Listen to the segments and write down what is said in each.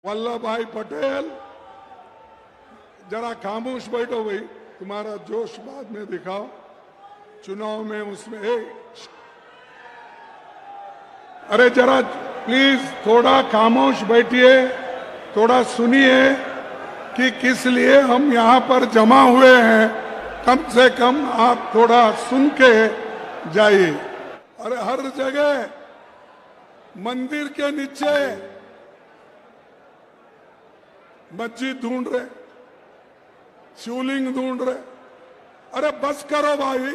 वल्लभ भाई पटेल, जरा खामोश बैठो भाई, तुम्हारा जोश बाद में दिखाओ। चुनाव में उसमें अरे जरा प्लीज थोड़ा खामोश बैठिए, थोड़ा सुनिए कि किस लिए हम यहाँ पर जमा हुए हैं। कम से कम आप थोड़ा सुन के जाइए। अरे हर जगह मंदिर के नीचे मस्जिद ढूंढ रहे, शिवलिंग ढूंढ रहे। अरे बस करो भाई।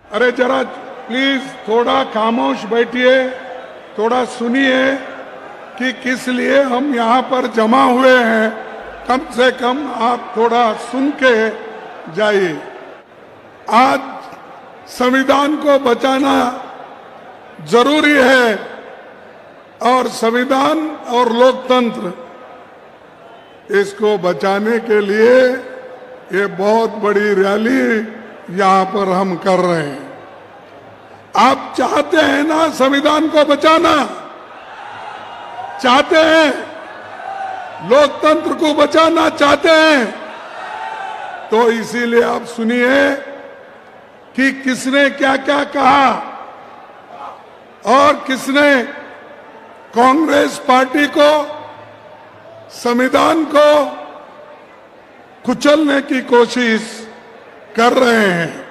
अरे जरा प्लीज थोड़ा खामोश बैठिए, थोड़ा सुनिए कि किस लिए हम यहाँ पर जमा हुए हैं। कम से कम आप थोड़ा सुन के जाइए। आज संविधान को बचाना जरूरी है और संविधान और लोकतंत्र, इसको बचाने के लिए ये बहुत बड़ी रैली यहाँ पर हम कर रहे हैं। आप चाहते हैं ना संविधान को बचाना? चाहते हैं? लोकतंत्र को बचाना चाहते हैं? तो इसीलिए आप सुनिए कि किसने क्या क्या कहा और किसने कांग्रेस पार्टी को, संविधान को कुचलने की कोशिश कर रहे हैं।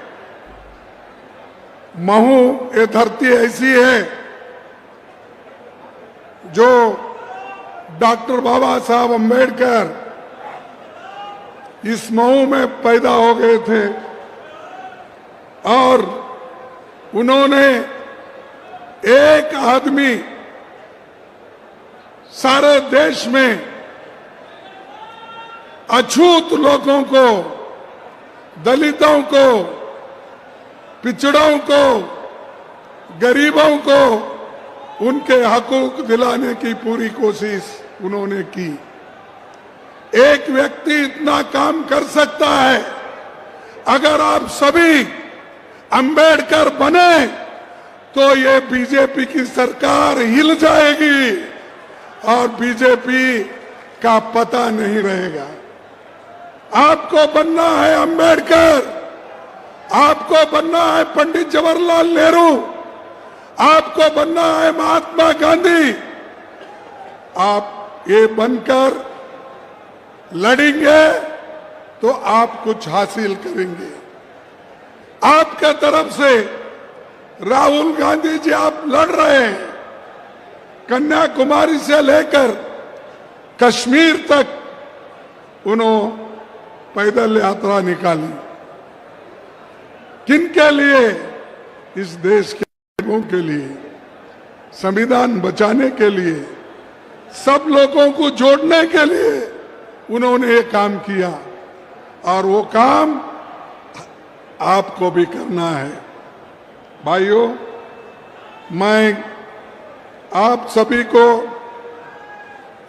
महू ये धरती ऐसी है जो डॉक्टर बाबा साहब अम्बेडकर इस महू में पैदा हो गए थे और उन्होंने एक आदमी सारे देश में अछूत लोगों को, दलितों को, पिछड़ों को, गरीबों को उनके हकूक दिलाने की पूरी कोशिश उन्होंने की। एक व्यक्ति इतना काम कर सकता है। अगर आप सभी अंबेडकर बने तो ये बीजेपी की सरकार हिल जाएगी और बीजेपी का पता नहीं रहेगा। आपको बनना है अंबेडकर, आपको बनना है पंडित जवाहरलाल नेहरू, आपको बनना है महात्मा गांधी। आप ये बनकर लड़ेंगे तो आप कुछ हासिल करेंगे। आपके तरफ से राहुल गांधी जी आप लड़ रहे हैं। कन्याकुमारी से लेकर कश्मीर तक उन्होंने पैदल यात्रा निकाली। किनके लिए? इस देश के लोगों के लिए, संविधान बचाने के लिए, सब लोगों को जोड़ने के लिए उन्होंने ये काम किया और वो काम आपको भी करना है। भाइयों, मैं आप सभी को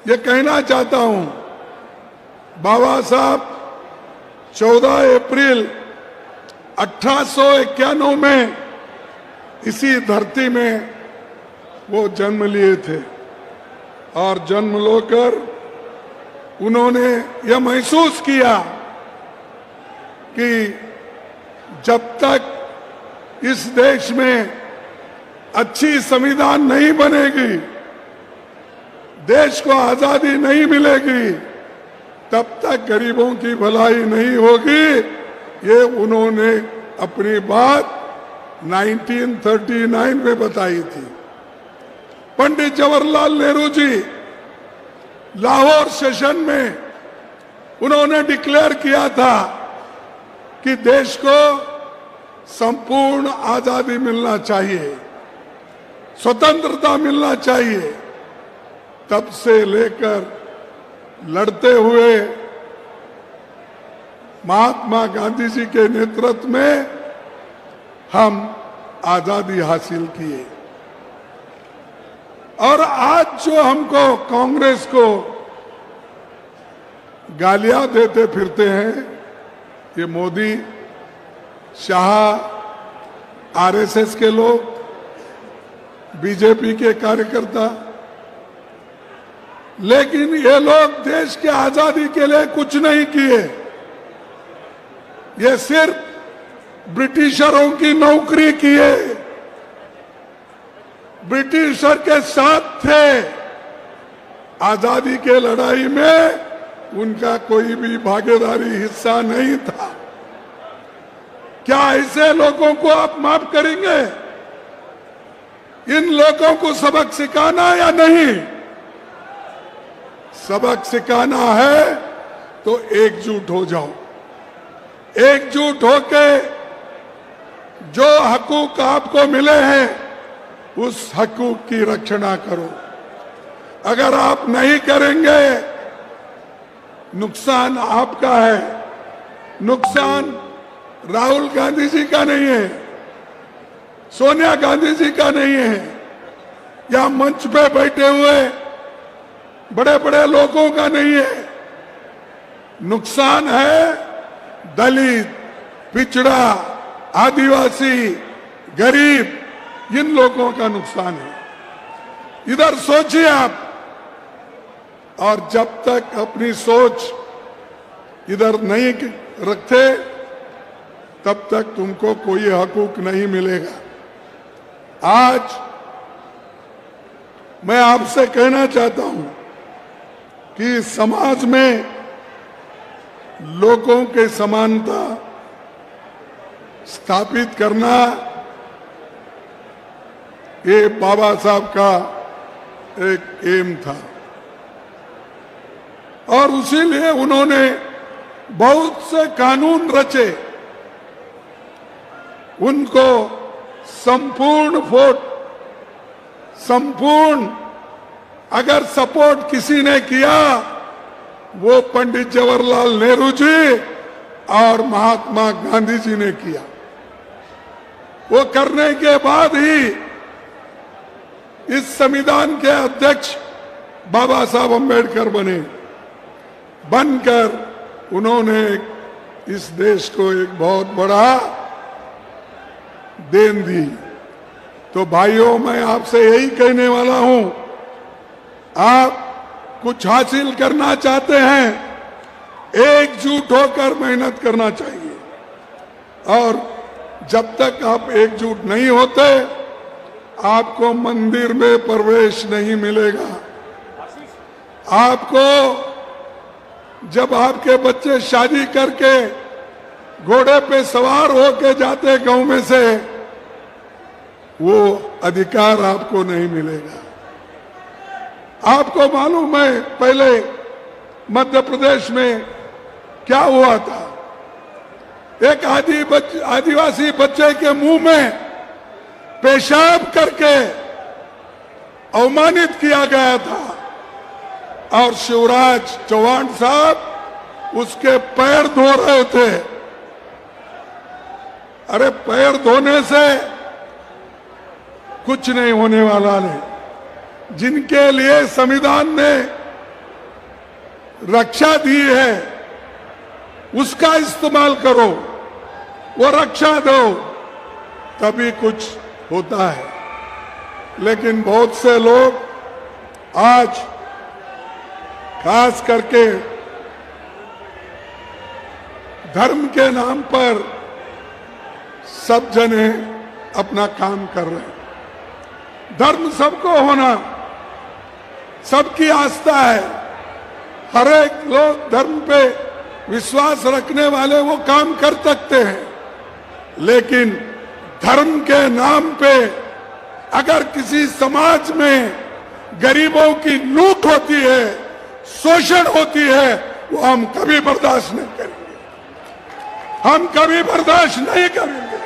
ये कहना चाहता हूं, बाबा साहब 14 अप्रैल 1891 में इसी धरती में वो जन्म लिए थे और जन्म लेकर उन्होंने यह महसूस किया कि जब तक इस देश में अच्छी संविधान नहीं बनेगी, देश को आजादी नहीं मिलेगी, तब तक गरीबों की भलाई नहीं होगी। ये उन्होंने अपनी बात 1939 में बताई थी। पंडित जवाहरलाल नेहरू जी लाहौर सेशन में उन्होंने डिक्लेयर किया था कि देश को संपूर्ण आजादी मिलना चाहिए, स्वतंत्रता मिलना चाहिए। तब से लेकर लड़ते हुए महात्मा गांधी जी के नेतृत्व में हम आजादी हासिल किए। और आज जो हमको कांग्रेस को गालियां देते फिरते हैं, ये मोदी, शाह, आरएसएस के लोग, बीजेपी के कार्यकर्ता। लेकिन ये लोग देश की आजादी के लिए कुछ नहीं किए। ये सिर्फ ब्रिटिशरों की नौकरी किए, ब्रिटिशर के साथ थे। आजादी के लड़ाई में उनका कोई भी भागीदारी हिस्सा नहीं था। क्या ऐसे लोगों को आप माफ करेंगे? इन लोगों को सबक सिखाना या नहीं? सबक सिखाना है तो एकजुट हो जाओ। एकजुट होके जो हकूक आपको मिले हैं उस हकूक की रक्षा करो। अगर आप नहीं करेंगे नुकसान आपका है, नुकसान राहुल गांधी जी का नहीं है, सोनिया गांधी जी का नहीं है, या मंच पे बैठे हुए बड़े बड़े लोगों का नहीं है। नुकसान है दलित, पिछड़ा, आदिवासी, गरीब, इन लोगों का नुकसान है। इधर सोचिए आप। और जब तक अपनी सोच इधर नहीं रखते तब तक तुमको कोई हकूक नहीं मिलेगा। आज मैं आपसे कहना चाहता हूं कि समाज में लोगों के समानता स्थापित करना ये बाबा साहब का एक एम था। और उसीलिए उन्होंने बहुत से कानून रचे। उनको संपूर्ण अगर सपोर्ट किसी ने किया वो पंडित जवाहरलाल नेहरू जी और महात्मा गांधी जी ने किया। वो करने के बाद ही इस संविधान के अध्यक्ष बाबा साहब अम्बेडकर बने। बनकर उन्होंने इस देश को एक बहुत बड़ा देन दी। तो भाइयों, मैं आपसे यही कहने वाला हूं, आप कुछ हासिल करना चाहते हैं, एकजुट होकर मेहनत करना चाहिए। और जब तक आप एकजुट नहीं होते आपको मंदिर में प्रवेश नहीं मिलेगा। आपको जब आपके बच्चे शादी करके घोड़े पे सवार होके जाते गांव में से, वो अधिकार आपको नहीं मिलेगा। आपको मालूम है पहले मध्य प्रदेश में क्या हुआ था? एक आदिवासी बच्चे के मुंह में पेशाब करके अवमानित किया गया था और शिवराज चौहान साहब उसके पैर धो रहे थे। अरे पैर धोने से कुछ नहीं होने वाला नहीं। जिनके लिए संविधान ने रक्षा दी है उसका इस्तेमाल करो, वो रक्षा दो, तभी कुछ होता है। लेकिन बहुत से लोग आज खास करके धर्म के नाम पर सब जने अपना काम कर रहे हैं। धर्म सबको होना, सबकी आस्था है। हर एक लोग धर्म पे विश्वास रखने वाले वो काम कर सकते हैं। लेकिन धर्म के नाम पे अगर किसी समाज में गरीबों की लूट होती है, शोषण होती है, वो हम कभी बर्दाश्त नहीं करेंगे। हम कभी बर्दाश्त नहीं करेंगे।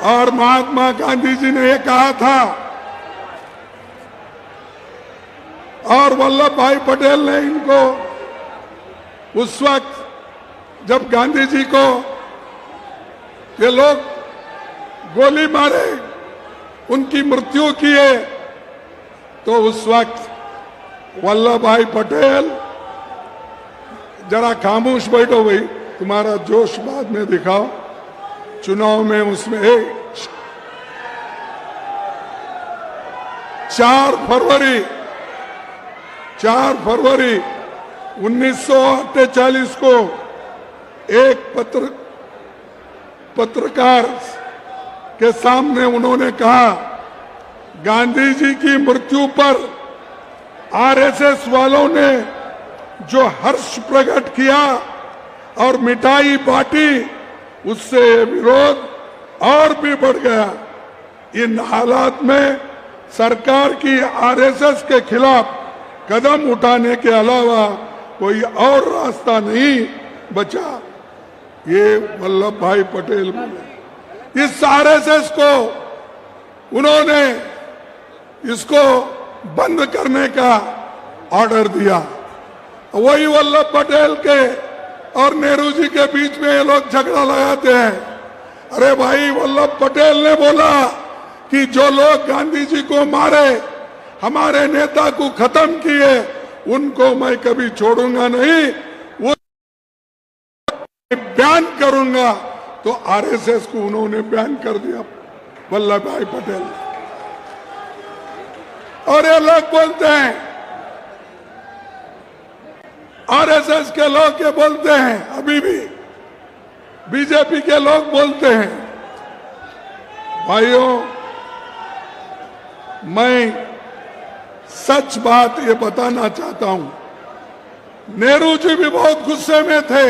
और महात्मा गांधी जी ने ये कहा था और वल्लभ भाई पटेल ने इनको उस वक्त जब गांधी जी को ये लोग गोली मारे, उनकी मृत्यु किए, तो उस वक्त वल्लभ भाई पटेल, जरा खामोश बैठो भाई, तुम्हारा जोश बाद में दिखाओ, चुनाव में उसमें 4 फरवरी 1948 को एक पत्रकार के सामने उन्होंने कहा, गांधी जी की मृत्यु पर आरएसएस वालों ने जो हर्ष प्रकट किया और मिठाई बांटी, उससे विरोध और भी बढ़ गया। इन हालात में सरकार की आरएसएस के खिलाफ कदम उठाने के अलावा कोई और रास्ता नहीं बचा। ये वल्लभ भाई पटेल बोले। इस आरएसएस को उन्होंने इसको बंद करने का ऑर्डर दिया। वही वल्लभ पटेल के और नेहरू जी के बीच में ये लोग झगड़ा लगाते हैं। अरे भाई, वल्लभ पटेल ने बोला कि जो लोग गांधी जी को मारे, हमारे नेता को खत्म किए, उनको मैं कभी छोड़ूंगा नहीं, वो बयान करूंगा। तो आरएसएस को उन्होंने बयान कर दिया, वल्लभ भाई पटेल। और ये लोग बोलते हैं, आरएसएस के लोग ये बोलते हैं, अभी भी बीजेपी के लोग बोलते हैं। भाइयों, मैं सच बात ये बताना चाहता हूं, नेहरू जी भी बहुत गुस्से में थे।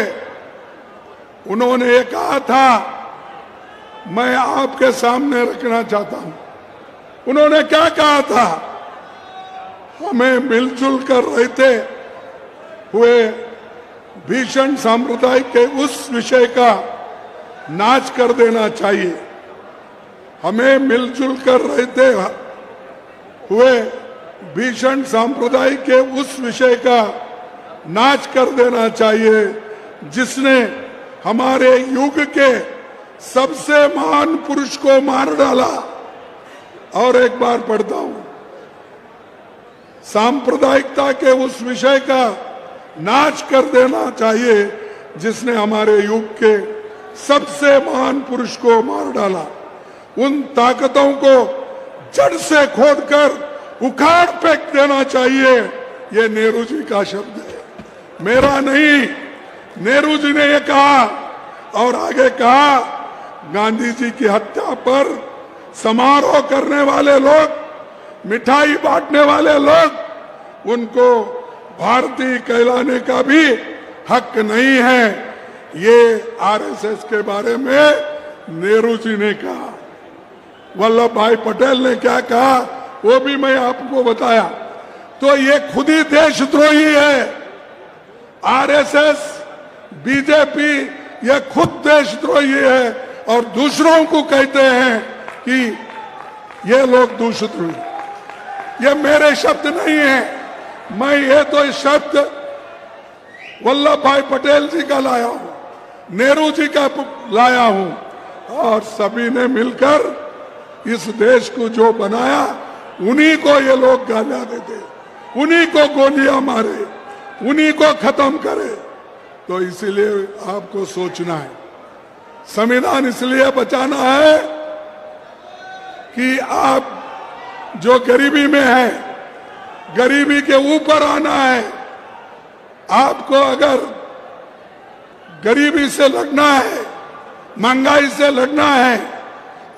उन्होंने ये कहा था, मैं आपके सामने रखना चाहता हूं। उन्होंने क्या कहा था? हमें मिलजुल कर रहते हुए भीषण सांप्रदायिक के उस विषय का नाश कर देना चाहिए। हमें मिलजुल कर रहते हुए भीषण सांप्रदायिक के उस विषय का नाश कर देना चाहिए जिसने हमारे युग के सबसे महान पुरुष को मार डाला। और एक बार पढ़ता हूं, सांप्रदायिकता के उस विषय का नाश कर देना चाहिए जिसने हमारे युग के सबसे महान पुरुष को मार डाला। उन ताकतों को जड़ से खोदकर उखाड़ फेंक देना चाहिए। ये नेहरू जी का शब्द है, मेरा नहीं। नेहरू जी ने ये कहा और आगे कहा, गांधी जी की हत्या पर समारोह करने वाले लोग, मिठाई बांटने वाले लोग, उनको भारतीय कहलाने का भी हक नहीं है। ये आरएसएस के बारे में नेहरू जी ने कहा। वल्लभ भाई पटेल ने क्या कहा वो भी मैं आपको बताया। तो ये खुद ही देशद्रोही है। आरएसएस, बीजेपी, ये खुद देशद्रोही है और दूसरों को कहते हैं कि ये लोग देशद्रोही। ये मेरे शब्द नहीं है, मैं ये तो इस शब्द वल्लभ भाई पटेल जी का लाया हूं, नेहरू जी का लाया हूं। और सभी ने मिलकर इस देश को जो बनाया, उन्हीं को ये लोग गालियां देते, उन्हीं को गोलियां मारे, उन्हीं को खत्म करे। तो इसीलिए आपको सोचना है, संविधान इसलिए बचाना है कि आप जो गरीबी में है, गरीबी के ऊपर आना है। आपको अगर गरीबी से लड़ना है, महंगाई से लड़ना है,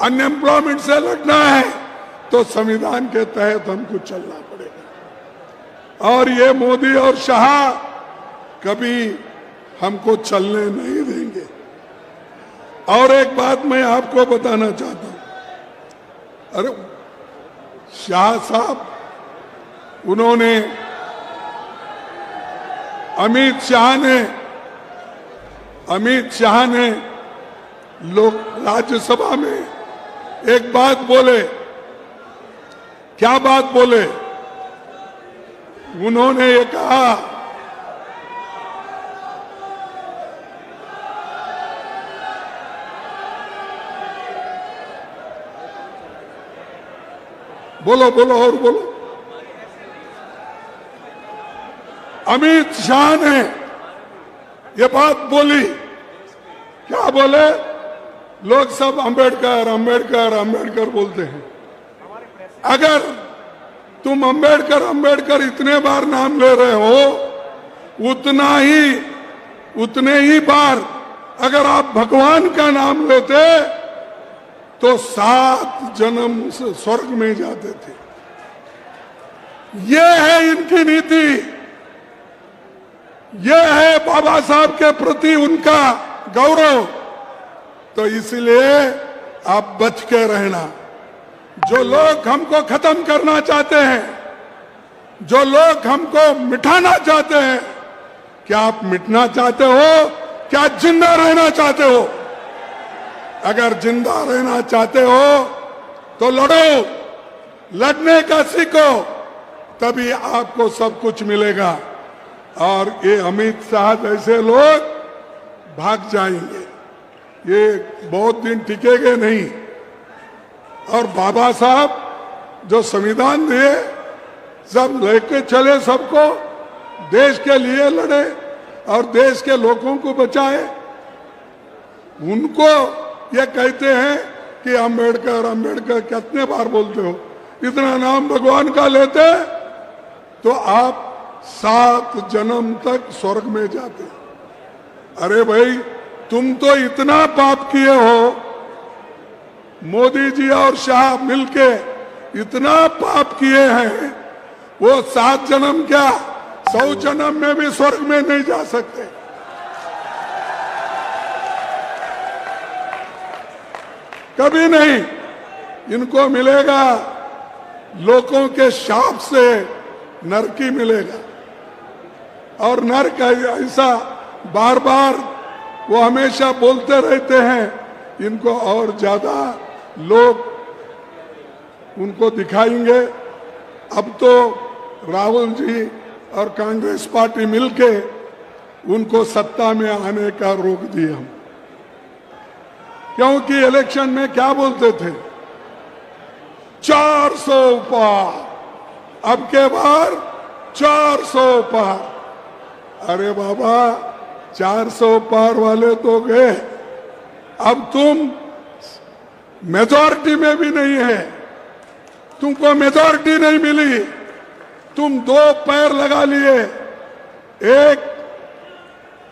अनएम्प्लॉयमेंट से लड़ना है, तो संविधान के तहत हमको चलना पड़ेगा। और ये मोदी और शाह कभी हमको चलने नहीं देंगे। और एक बात मैं आपको बताना चाहता हूं। अरे शाह साहब, उन्होंने अमित शाह ने लोग राज्यसभा में एक बात बोले। क्या बात बोले? उन्होंने ये कहा, बोलो बोलो और बोलो। अमित शाह ने ये बात बोली। क्या बोले? लोग सब अंबेडकर अंबेडकर अंबेडकर बोलते हैं। अगर तुम अंबेडकर अंबेडकर इतने बार नाम ले रहे हो, उतने ही बार अगर आप भगवान का नाम लेते तो 7 जन्म से स्वर्ग में जाते थे। ये है इनकी नीति, ये है बाबा साहब के प्रति उनका गौरव। तो इसलिए आप बच के रहना। जो लोग हमको खत्म करना चाहते हैं, जो लोग हमको मिटाना चाहते हैं, क्या आप मिटना चाहते हो, क्या जिंदा रहना चाहते हो? अगर जिंदा रहना चाहते हो तो लड़ो, लड़ने का सीखो, तभी आपको सब कुछ मिलेगा। और ये अमित शाह जैसे लोग भाग जाएंगे, ये बहुत दिन टिकेंगे नहीं। और बाबा साहब जो संविधान दिए, सब लेके चले, सबको देश के लिए लड़े और देश के लोगों को बचाए। उनको ये कहते हैं कि अंबेडकर अंबेडकर कितने बार बोलते हो, इतना नाम भगवान का लेते तो आप 7 जन्म तक स्वर्ग में जाते। अरे भाई, तुम तो इतना पाप किए हो, मोदी जी और शाह मिलके इतना पाप किए हैं, वो 7 जन्म क्या 100 जन्म में भी स्वर्ग में नहीं जा सकते। कभी नहीं। इनको मिलेगा लोगों के शाप से नरकी मिलेगा। और नरक ऐसा बार बार वो हमेशा बोलते रहते हैं, इनको और ज्यादा लोग उनको दिखाएंगे। अब तो राहुल जी और कांग्रेस पार्टी मिलके उनको सत्ता में आने का रोक दिए हम। क्योंकि इलेक्शन में क्या बोलते थे, 400 पार, अब के बार 400 पार। अरे बाबा, 400 पार वाले तो गए, अब तुम मेजॉरिटी में भी नहीं है, तुमको मेजॉरिटी नहीं मिली, तुम 2 पैर लगा लिए। एक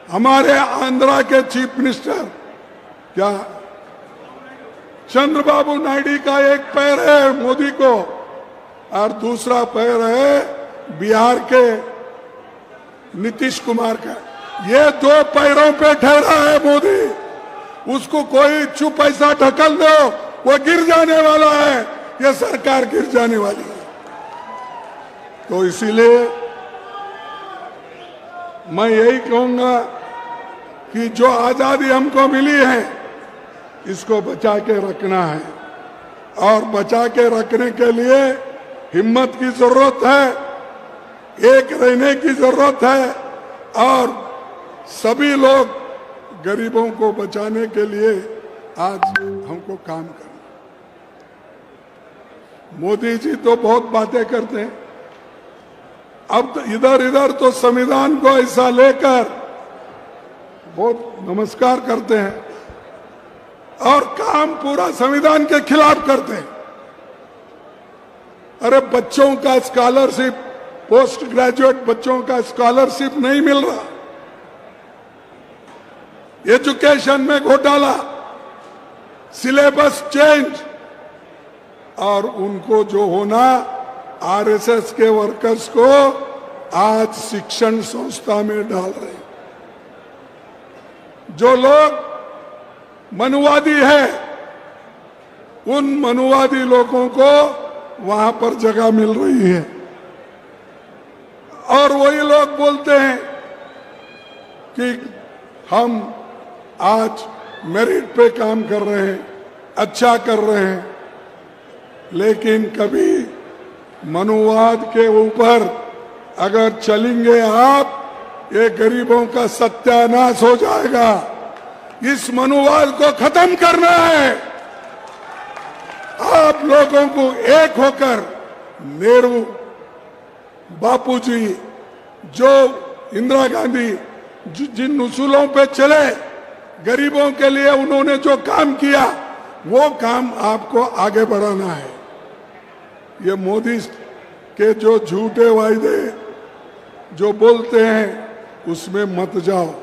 हमारे आंध्रा के चीफ मिनिस्टर क्या चंद्रबाबू नायडू का एक पैर है मोदी को, और दूसरा पैर है बिहार के नीतीश कुमार का। ये 2 पैरों पे ठहरा है मोदी, उसको कोई चुप ऐसा ढकल दो, वो गिर जाने वाला है, ये सरकार गिर जाने वाली है। तो इसीलिए मैं यही कहूंगा कि जो आजादी हमको मिली है, इसको बचा के रखना है। और बचा के रखने के लिए हिम्मत की जरूरत है, एक रहने की जरूरत है, और सभी लोग गरीबों को बचाने के लिए आज हमको काम करना। मोदी जी तो बहुत बातें करते हैं, अब तो इधर इधर तो संविधान को ऐसा लेकर बहुत नमस्कार करते हैं और काम पूरा संविधान के खिलाफ करते हैं। अरे बच्चों का स्कॉलरशिप, पोस्ट ग्रेजुएट बच्चों का स्कॉलरशिप नहीं मिल रहा, एजुकेशन में घोटाला, सिलेबस चेंज, और उनको जो होना, आरएसएस के वर्कर्स को आज शिक्षण संस्था में डाल रहे। जो लोग मनुवादी है, उन मनुवादी लोगों को वहां पर जगह मिल रही है, और वही लोग बोलते हैं कि हम आज मेरिट पे काम कर रहे हैं, अच्छा कर रहे हैं। लेकिन कभी मनुवाद के ऊपर अगर चलेंगे आप, ये गरीबों का सत्यानाश हो जाएगा। इस मनुवाद को खत्म करना है। आप लोगों को एक होकर, नेहरू, बापूजी, जो इंदिरा गांधी जिन उसूलों पे चले, गरीबों के लिए उन्होंने जो काम किया, वो काम आपको आगे बढ़ाना है। ये मोदी कि जो झूठे वायदे जो बोलते हैं उसमें मत जाओ।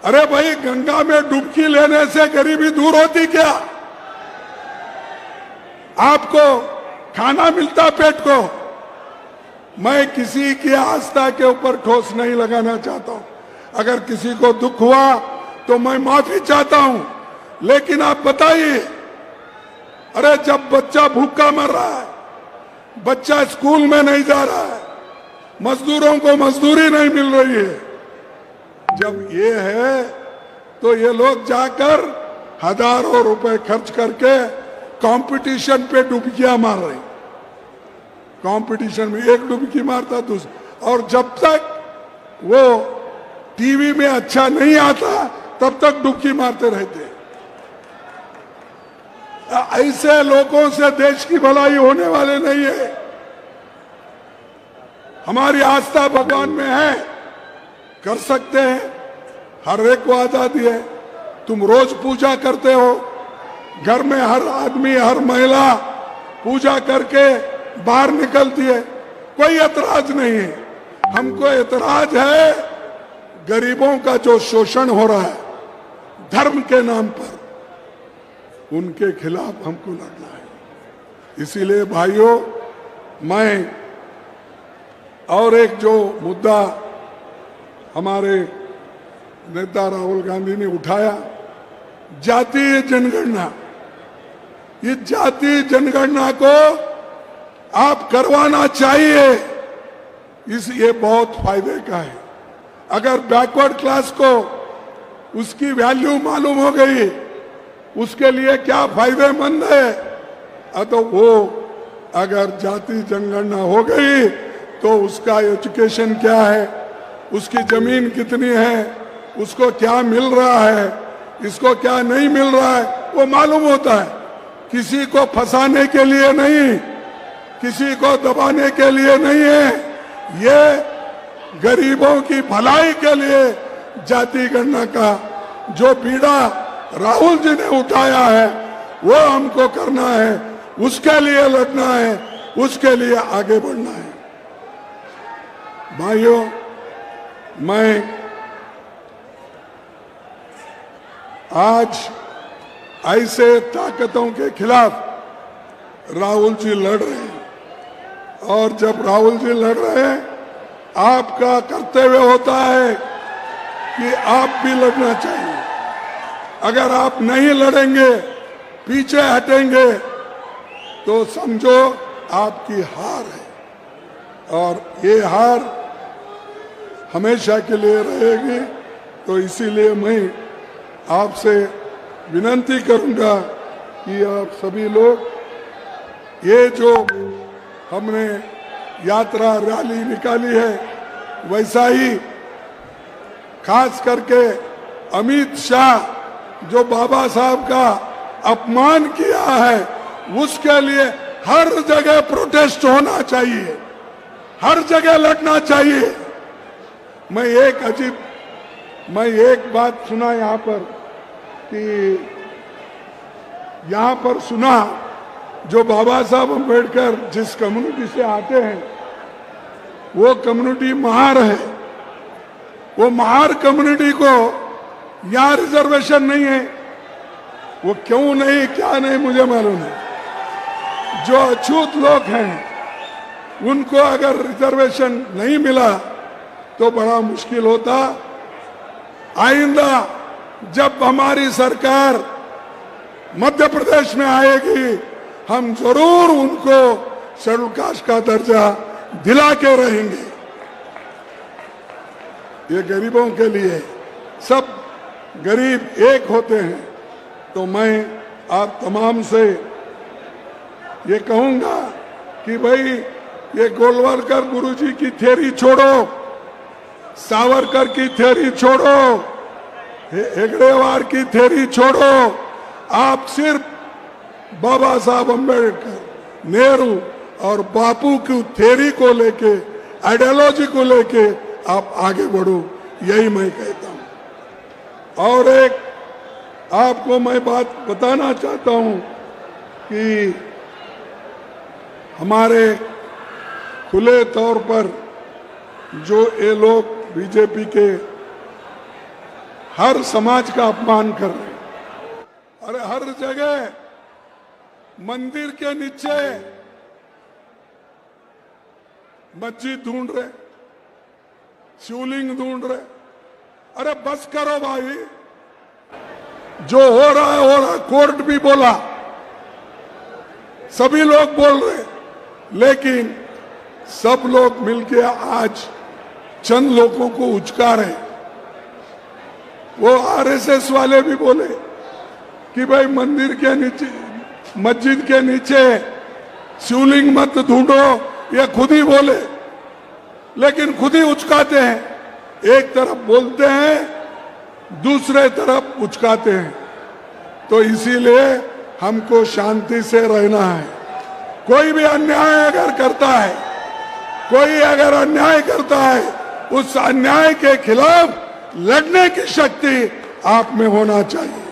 अरे भाई, गंगा में डुबकी लेने से गरीबी दूर होती क्या? आपको खाना मिलता पेट को? मैं किसी की आस्था के ऊपर ठोस नहीं लगाना चाहता हूं। अगर किसी को दुख हुआ तो मैं माफी चाहता हूं, लेकिन आप बताइए, अरे जब बच्चा भूखा मर रहा है, बच्चा स्कूल में नहीं जा रहा है, मजदूरों को मजदूरी नहीं मिल रही है, जब ये है तो ये लोग जाकर हजारों रुपए खर्च करके कंपटीशन पे डुबकियां मार रहे। कंपटीशन में एक डुबकी मारता दूसरा, और जब तक वो टीवी में अच्छा नहीं आता तब तक डुबकी मारते रहते। ऐसे लोगों से देश की भलाई होने वाले नहीं है। हमारी आस्था भगवान में है, कर सकते हैं, हर एक को आजादी है। तुम रोज पूजा करते हो, घर में हर आदमी हर महिला पूजा करके बाहर निकलती है, कोई एतराज नहीं है। हमको एतराज है गरीबों का जो शोषण हो रहा है धर्म के नाम पर, उनके खिलाफ हमको लड़ना है। इसीलिए भाइयों, मैं और एक जो मुद्दा हमारे नेता राहुल गांधी ने उठाया, जातीय जनगणना, इस जातीय जनगणना को आप करवाना चाहिए। ये बहुत फायदे का है। अगर बैकवर्ड क्लास को उसकी वैल्यू मालूम हो गई, उसके लिए क्या फायदेमंद है, तो वो अगर जाति जनगणना हो गई तो उसका एजुकेशन क्या है, उसकी जमीन कितनी है, उसको क्या मिल रहा है, इसको क्या नहीं मिल रहा है, वो मालूम होता है। किसी को फंसाने के लिए नहीं, किसी को दबाने के लिए नहीं है, ये गरीबों की भलाई के लिए जाति गणना का जो बीड़ा राहुल जी ने उठाया है वो हमको करना है, उसके लिए लड़ना है, उसके लिए आगे बढ़ना है। भाइयों, मैं आज ऐसे ताकतों के खिलाफ राहुल जी लड़ रहे हैं, और जब राहुल जी लड़ रहे हैं, आपका कर्तव्य होता है कि आप भी लड़ना चाहिए। अगर आप नहीं लड़ेंगे, पीछे हटेंगे, तो समझो आपकी हार है, और ये हार हमेशा के लिए रहेगी। तो इसीलिए मैं आपसे विनती करूंगा कि आप सभी लोग ये जो हमने यात्रा रैली निकाली है, वैसा ही खास करके अमित शाह जो बाबा साहब का अपमान किया है, उसके लिए हर जगह प्रोटेस्ट होना चाहिए, हर जगह लड़ना चाहिए। मैं एक बात सुना यहाँ पर कि यहाँ पर सुना, जो बाबा साहब अम्बेडकर जिस कम्युनिटी से आते हैं वो कम्युनिटी महार है, वो महार कम्युनिटी को यहाँ रिजर्वेशन नहीं है। वो क्यों नहीं, क्या नहीं, मुझे मालूम है। जो अछूत लोग हैं उनको अगर रिजर्वेशन नहीं मिला तो बड़ा मुश्किल होता। आइंदा जब हमारी सरकार मध्य प्रदेश में आएगी, हम जरूर उनको शेड्यूल कास्ट का दर्जा दिला के रहेंगे। ये गरीबों के लिए, सब गरीब एक होते हैं। तो मैं आप तमाम से ये कहूंगा कि भाई, ये गोलवलकर गुरुजी की थ्योरी छोड़ो, सावरकर की थ्योरी छोड़ो, हेगड़ेवार की थ्योरी छोड़ो। आप सिर्फ बाबा साहब अम्बेडकर, नेहरू और बापू की थ्योरी को लेके, आइडियोलॉजी को लेके आप आगे बढ़ो, यही मैं कहता हूं। और एक आपको मैं बात बताना चाहता हूं कि हमारे खुले तौर पर जो ये लोग बीजेपी के हर समाज का अपमान कर रहे हैं। अरे हर जगह मंदिर के नीचे मस्जिद ढूंढ रहे, शिवलिंग ढूंढ रहे। अरे बस करो भाई, जो हो रहा है हो रहा। कोर्ट भी बोला, सभी लोग बोल रहे, लेकिन सब लोग मिलके आज चंद लोगों को उचका रहे। वो आरएसएस वाले भी बोले कि भाई मंदिर के नीचे, मस्जिद के नीचे शिवलिंग मत ढूंढो, ये खुद ही बोले, लेकिन खुद ही उचकाते हैं। एक तरफ बोलते हैं, दूसरे तरफ उचकाते हैं। तो इसीलिए हमको शांति से रहना है। कोई भी अन्याय अगर करता है, कोई अगर अन्याय करता है, उस अन्याय के खिलाफ लड़ने की शक्ति आप में होना चाहिए।